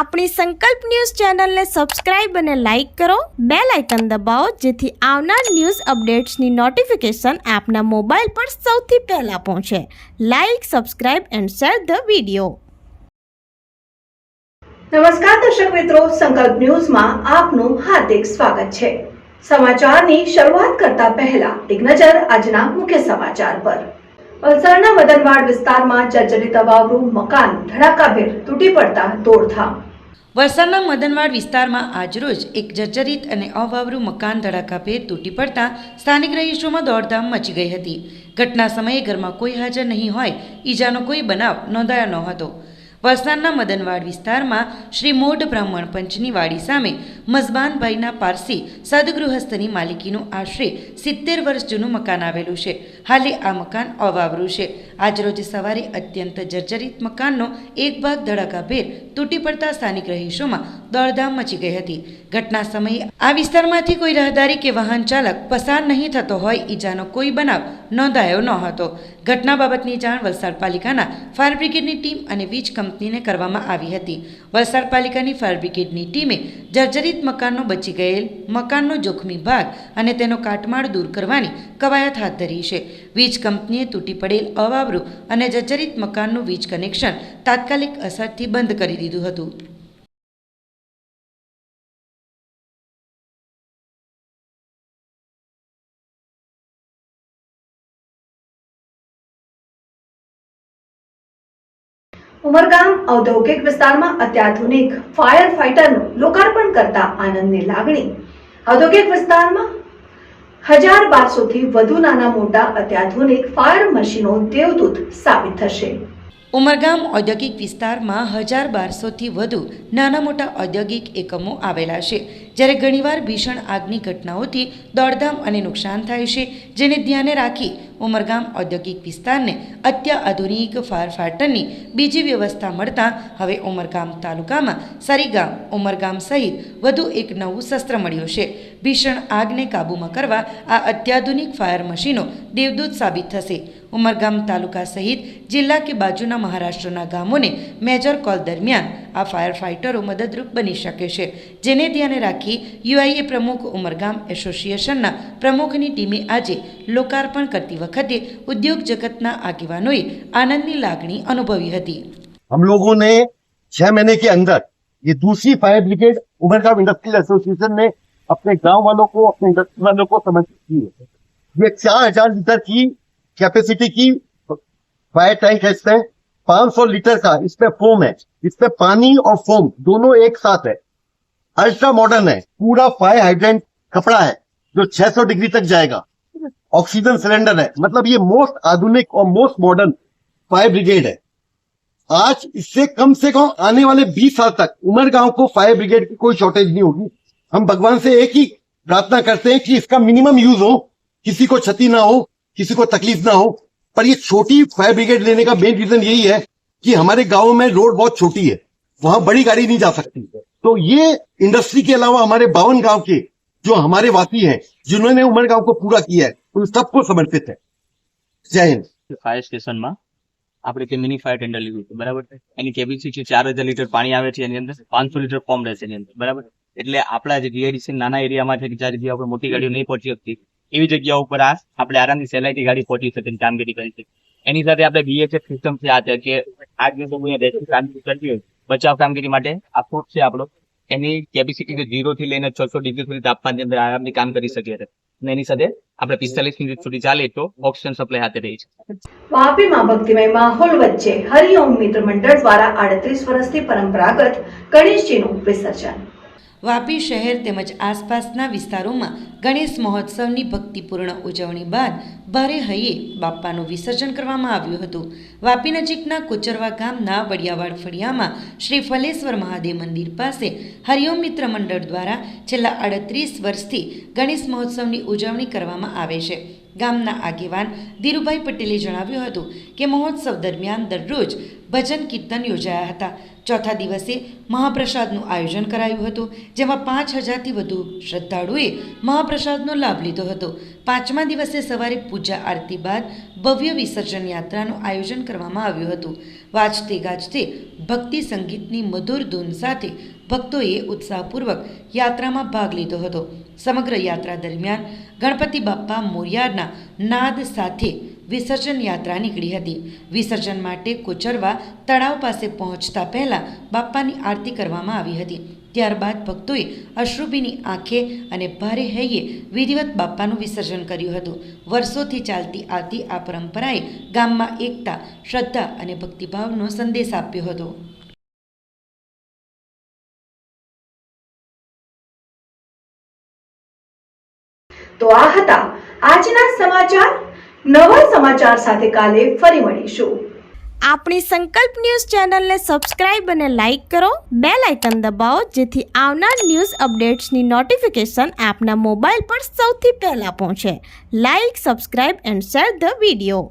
આપણી સંકલ્પ ન્યૂઝ ચેનલને સબસ્ક્રાઇબ અને લાઇક કરો, બેલ આઇકન દબાવો જેથી આવનાર ન્યૂઝ અપડેટ્સની નોટિફિકેશન આપના મોબાઈલ પર સૌથી પહેલા પહોંચે. Like, subscribe and share the video. નમસ્કાર દર્શક મિત્રો, સંકલ્પ ન્યૂઝમાં આપનું હાર્દિક સ્વાગત છે. સમાચારની શરૂઆત કરતા પહેલા એક નજર આજના મુખ્ય સમાચાર પર. વલસાડના મદનવાડ વિસ્તારમાં જર્જરિત અવાવરું મકાન ધડાકાભેર તૂટી પડતા દોડધામ. વલસાડના મદનવાડ વિસ્તારમાં આજરોજ એક જર્જરિત અને અવાવરું મકાન ધડાકાભેર તૂટી પડતા સ્થાનિક રહીશોમાં દોડધામ મચી ગઈ હતી. ઘટના સમયે ઘરમાં કોઈ હાજર નહીં હોય ઈજાનો કોઈ બનાવ નોંધાયો ન હતો. વલસાડના મદનવાડ વિસ્તારમાં શ્રી મોઢ બ્રાહ્મણ પંચની વાડી સામે મઝબાનભાઈના પારસી સદગૃહસ્થની માલિકીનું આશરે 70 વર્ષ જૂનું મકાન આવેલું છે. હાલે આ મકાન અવાવરું છે. આજરોજ સવારે અત્યંત જર્જરિત મકાનનો એક ભાગ ધડાકાભેર તૂટી પડતા સ્થાનિક રહીશોમાં દોડધામ મચી ગઈ હતી. ઘટના સમયે આ વિસ્તારમાંથી કોઈ રાહદારી કે વાહન ચાલક પસાર નહીં થતો હોય ઈજાનો કોઈ બનાવ નોંધાયો ન હતો. ઘટના બાબતની જાણ વલસાડ પાલિકાના ફાયર બ્રિગેડની ટીમ અને વીજ કંપનીને કરવામાં આવી હતી. વલસાડ પાલિકાની ફાયર બ્રિગેડની ટીમે જર્જરિત મકાનનો બચી ગયેલ મકાનનો જોખમી ભાગ અને તેનો કાટમાળ દૂર કરવાની કવાયત હાથ ધરી છે. વીજ કંપનીએ તૂટી પડેલ અવાવરું અને જર્જરિત મકાનનું વીજ કનેક્શન તાત્કાલિક અસરથી બંધ કરી દીધું હતું. ઉમરગામ ઔદ્યોગિક વિસ્તારમાં અત્યાધુનિક ફાયર ફાઇટરનું લોકાર્પણ કરતા આનંદની લાગણી. ઔદ્યોગિક વિસ્તારમાં 1200 થી વધુ નાના મોટા અત્યાધુનિક ફાયર મશીનો દેવદૂત સાબિત થશે. ઉમરગામ ઔદ્યોગિક વિસ્તારમાં 1200 થી વધુ નાના મોટા ઔદ્યોગિક એકમો આવેલા છે. જ્યારે ઘણીવાર ભીષણ આગની ઘટનાઓથી દોડધામ અને નુકસાન થાય છે, જેને ધ્યાને રાખી ઉમરગામ ઔદ્યોગિક વિસ્તારને અત્યાધુનિક ફાયર ફાઇટરની બીજી વ્યવસ્થા મળતા હવે ઉમરગામ તાલુકામાં સરીગામ, ઉમરગામ સહિત વધુ એક નવું શસ્ત્ર મળ્યું છે. ભીષણ આગને કાબૂમાં કરવા આ અત્યાધુનિક ફાયર મશીનો દેવદૂત સાબિત થશે. ઉમરગામ તાલુકા સહિત જિલ્લા કે બાજુના મહારાષ્ટ્રના ગામોને મેજર કોલ દરમિયાન આ ફાયર ફાઇટરો મદદરૂપ બની શકે છે, જેને ધ્યાને રાખી યુઆઈએ પ્રમુખ ઉમરગામ એસોસિએશનના પ્રમુખની ટીમે આજે લોકાર્પણ કરતી વખતે ઉદ્યોગ જગતના આગેવાનોએ આનંદની લાગણી અનુભવી હતી. हम लोगों ने 6 महीने के अंदर ये दूसरी fire brigade Umargam industrial association ने अपने गांव वालों को, अपने इंडस्ट्री वालों को समर्पित की है. ये 4000 लीटर की कैपेसिटी की फायर टैंक है. इसमें 500 लीटर का इसमें फोम है. इसमें पानी और फोम दोनों एक साथ है. अल्ट्रा मॉडर्न है. पूरा फायर हाइड्रेंट कपड़ा है जो 600 डिग्री तक जाएगा. ऑक्सीजन सिलेंडर है. मतलब ये मोस्ट आधुनिक और मोस्ट मॉडर्न फायर ब्रिगेड है. आज इससे कम से कम आने वाले 20 साल तक उमरगांव को फायर ब्रिगेड की कोई शॉर्टेज नहीं होगी. हम भगवान से एक ही प्रार्थना करते हैं कि इसका मिनिमम यूज हो, किसी को क्षति ना हो, किसी को तकलीफ ना हो. पर ये छोटी फायर ब्रिगेड लेने का मेन रीजन यही है कि हमारे गांव में रोड बहुत छोटी है, वहां बड़ी गाड़ी नहीं जा सकती. तो ये इंडस्ट्री के अलावा हमारे 52 गांव के जो हमारे वासी हैं, जिन्होंने उमरगांव को पूरा किया है, उन सबको समर्पित है. जय हिंद. ફાયર સ્ટેશનમાં આપણે કે મિની ફાયર ટેન્ડર લીધું હતું, બરાબર. એની કેપેસિટી 4000 લીટર પાણી આવે છે, એની અંદર 500 લીટર ફોર્મ રહેશે એની અંદર, બરાબર. એટલે આપણા જે જીઆઈડીસી નાના એરિયામાં છે કે જ્યાં જગ્યા ઉપર મોટી ગાડીઓ નહીં પહોંચી શકતી, એવી જગ્યા ઉપર આપણે આરામથી સહેલાઈથી ગાડી પહોંચી શકે, કામગીરી કરી શકે. એની સાથે આપણે બીએચએફ સિસ્ટમ છે આ છે કે આગ જો રેસ્ક્યુ કામગીરી કરતી હોય, બચાવ કામગીરી માટે આ ફૂટ છે આપણો. એની કેપેસિટી 0 થી લઈને 600 ડિગ્રી સુધી તાપમાનની અંદર આરામથી કામ કરી શકીએ છીએ. અને એની સાથે આપણે 45 મિનિટ સુધી ચાલે તો ઓક્સિજન સપ્લાય હાથે રહી છે. વાપીમાં ભક્તિમય માહોલ વચ્ચે હરિઓમ મિત્ર મંડળ દ્વારા 38 વર્ષથી પરંપરાગત ગણેશજીનું વિસર્જન. વાપી શહેર તેમજ આસપાસના વિસ્તારોમાં ગણેશ મહોત્સવની ભક્તિપૂર્ણ ઉજવણી બાદ ભારે હૈયે બાપ્પાનું વિસર્જન કરવામાં આવ્યું હતું. વાપી નજીકના કોચરવા ગામના વડિયાવાડ ફળિયામાં શ્રી ફલેશ્વર મહાદેવ મંદિર પાસે હરિઓમ મિત્ર મંડળ દ્વારા છેલ્લા 38 વર્ષથી ગણેશ મહોત્સવની ઉજવણી કરવામાં આવે છે. ગામના આગેવાન ધીરુભાઈ પટેલે જણાવ્યું હતું કે મહોત્સવ દરમિયાન દરરોજ ભજન કીર્તન યોજાયા હતા. ચોથા દિવસે મહાપ્રસાદનું આયોજન કરાયું હતું, જેમાં 5000થી વધુ શ્રદ્ધાળુએ મહાપ્રસાદનો લાભ લીધો હતો. પાંચમા દિવસે સવારે પૂજા આરતી બાદ ભવ્ય વિસર્જન યાત્રાનું આયોજન કરવામાં આવ્યું હતું. વાજતે ગાજતે ભક્તિ સંગીતની મધુર ધૂન સાથે ભક્તોએ ઉત્સાહપૂર્વક યાત્રામાં ભાગ લીધો હતો. સમગ્ર યાત્રા દરમિયાન ગણપતિ બાપ્પા મોર્યાના નાદ સાથે વિસર્જન યાત્રા નીકળી હતી. વિસર્જન માટે કોચરવા તળાવ પાસે પહોંચતા પહેલાં બાપ્પાની આરતી કરવામાં આવી હતી. ત્યારબાદ ભક્તોએ અશ્રુભીની આંખે અને ભારે હૈયે વિધિવત બાપ્પાનું વિસર્જન કર્યું હતું. વર્ષોથી ચાલતી આવતી આ પરંપરાએ ગામમાં એકતા, શ્રદ્ધા અને ભક્તિભાવનો સંદેશ આપ્યો હતો. તો આ હતા આજના સમાચાર. નવા સમાચાર સાથે કાલે ફરી મળીશું. આપણી સંકલ્પ ન્યૂઝ ચેનલને સબસ્ક્રાઇબ અને લાઇક કરો, બેલ આઇકન દબાવો જેથી આવનાર ન્યૂઝ અપડેટ્સની નોટિફિકેશન આપના મોબાઈલ પર સૌથી પહેલા પહોંચે. Like, subscribe and share the video.